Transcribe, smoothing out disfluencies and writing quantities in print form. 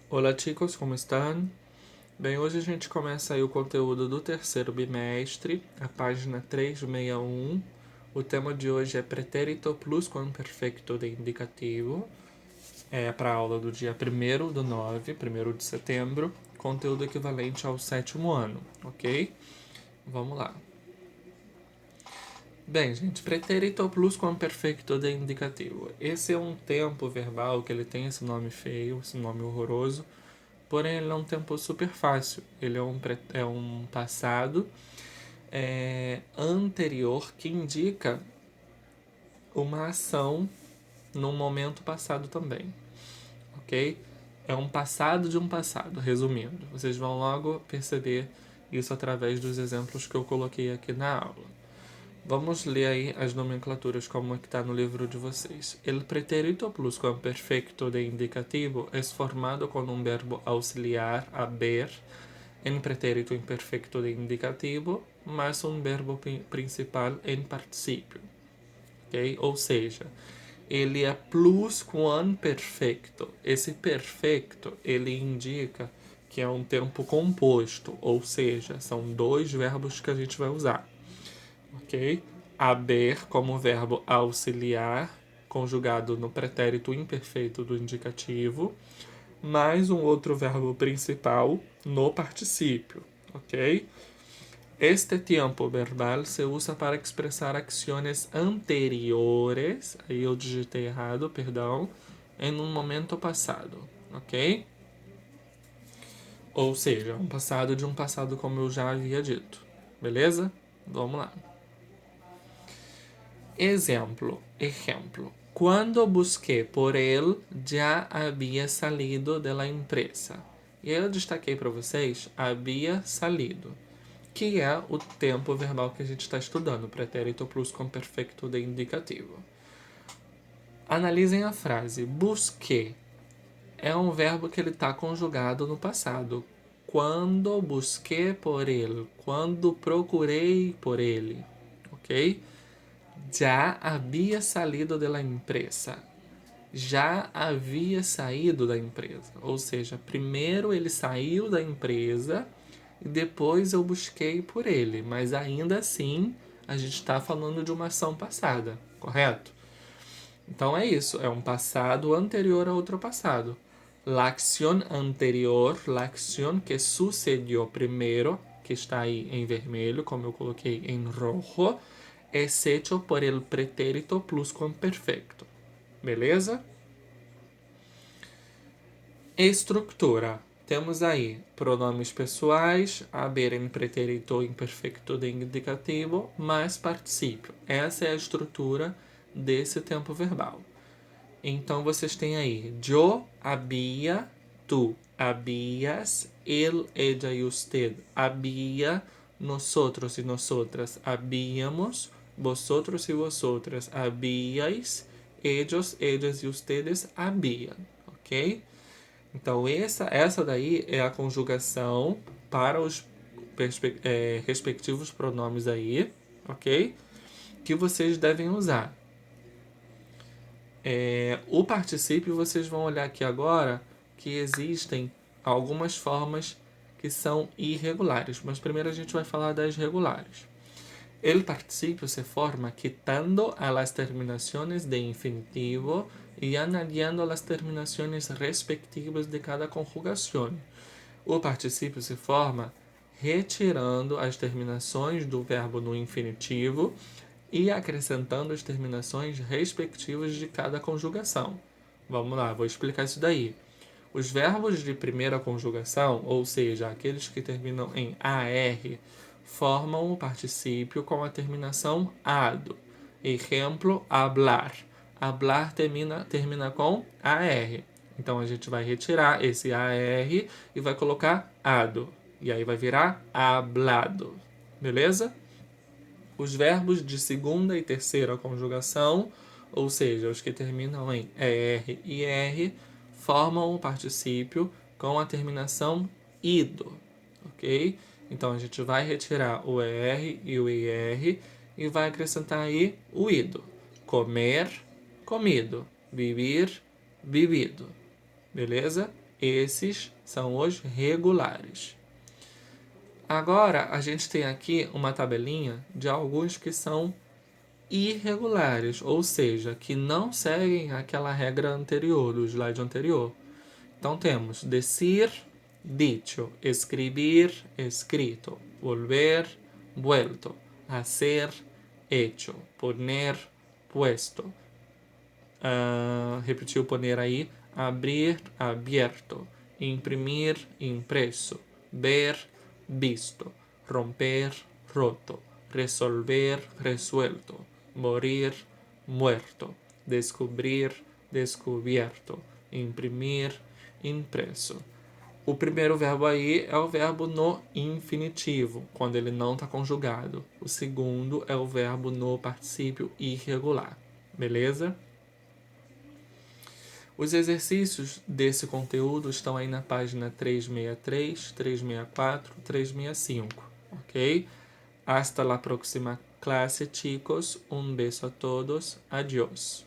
Olá chicos, como estão? Bem, hoje a gente começa aí o conteúdo do terceiro bimestre, a página 361. O tema de hoje é pretérito plusquamperfecto de indicativo. É para a aula do dia 1º/9, 1º de setembro, conteúdo equivalente ao 7º ano, ok? Vamos lá. Bem, gente, pretérito plusquamperfecto de indicativo. Esse é um tempo verbal que ele tem esse nome feio, esse nome horroroso, porém ele é um tempo super fácil. Ele é um passado anterior que indica uma ação num momento passado também, ok? É um passado de um passado, resumindo. Vocês vão logo perceber isso através dos exemplos que eu coloquei aqui na aula. Vamos ler aí as nomenclaturas como é que está no livro de vocês. El pretérito pluscuamperfecto de indicativo é formado com um verbo auxiliar haber em pretérito imperfecto de indicativo, mas um verbo principal em particípio. Okay? Ou seja, ele é pluscuamperfecto. Esse perfecto, ele indica que é um tempo composto, ou seja, são dois verbos que a gente vai usar. Ok? Haber como verbo auxiliar, conjugado no pretérito imperfeito do indicativo, mais um outro verbo principal no particípio, ok? Este tempo verbal se usa para expressar ações anteriores, aí eu digitei errado, perdão, em um momento passado, ok? Ou seja, um passado de um passado como eu já havia dito, beleza? Vamos lá. Exemplo. Quando busquei por ele, já havia salido da empresa. E eu destaquei para vocês, havia salido, que é o tempo verbal que a gente está estudando, pretérito pluscuamperfecto de indicativo. Analisem a frase. Busquei é um verbo que ele está conjugado no passado. Quando busquei por ele, quando procurei por ele, ok? Já havia salido da empresa. Já havia saído da empresa. Ou seja, primeiro ele saiu da empresa e depois eu busquei por ele. Mas ainda assim, a gente está falando de uma ação passada, correto? Então é isso, é um passado anterior a outro passado. La acción anterior, la acción que sucedió primero, que está aí em vermelho, como eu coloquei em rojo, es hecho por el pretérito pluscuamperfecto. Beleza? Estrutura. Temos aí pronomes pessoais, haber em pretérito imperfecto de indicativo, mais particípio. Essa é a estrutura desse tempo verbal. Então vocês têm aí yo había, tú habías, él, ella y usted había, nosotros y nosotras habíamos, vosotros y vosotras habíais, ellos, ellas e ustedes habían, ok? Então essa daí é a conjugação para os respectivos pronomes aí, ok? Que vocês devem usar. O particípio, vocês vão olhar aqui agora que existem algumas formas que são irregulares, mas primeiro a gente vai falar das regulares. El participio se forma quitando a las terminaciones de infinitivo y añadiendo las terminaciones respectivas de cada conjugación. O participio se forma retirando as terminações do verbo no infinitivo e acrescentando as terminações respectivas de cada conjugação. Vamos lá, vou explicar isso daí. Os verbos de primeira conjugação, ou seja, aqueles que terminam em AR, formam o particípio com a terminação ado. Exemplo, hablar. Hablar termina com AR. Então a gente vai retirar esse AR e vai colocar ado. E aí vai virar hablado. Beleza? Os verbos de segunda e terceira conjugação, ou seja, os que terminam em ER e R, formam o particípio com a terminação ido, ok? Então a gente vai retirar o ER e o IR e vai acrescentar aí o ido. Comer, comido. Vivir, vivido. Beleza? Esses são os regulares. Agora, a gente tem aqui uma tabelinha de alguns que são irregulares, ou seja, que não seguem aquela regra anterior, do slide anterior. Então, temos decir, dicho, escribir, escrito, volver, vuelto, hacer, hecho, poner, puesto. Repetiu poner aí, abrir, abierto, imprimir, impreso, ver, visto, romper, roto, resolver, resuelto, morir, muerto, descobrir, descubierto, imprimir, impreso. O primeiro verbo aí é o verbo no infinitivo, quando ele não está conjugado. O segundo é o verbo no particípio irregular. Beleza? Os exercícios desse conteúdo estão aí na página 363, 364, 365, ok? Hasta la próxima clase, chicos. Un beso a todos. Adiós.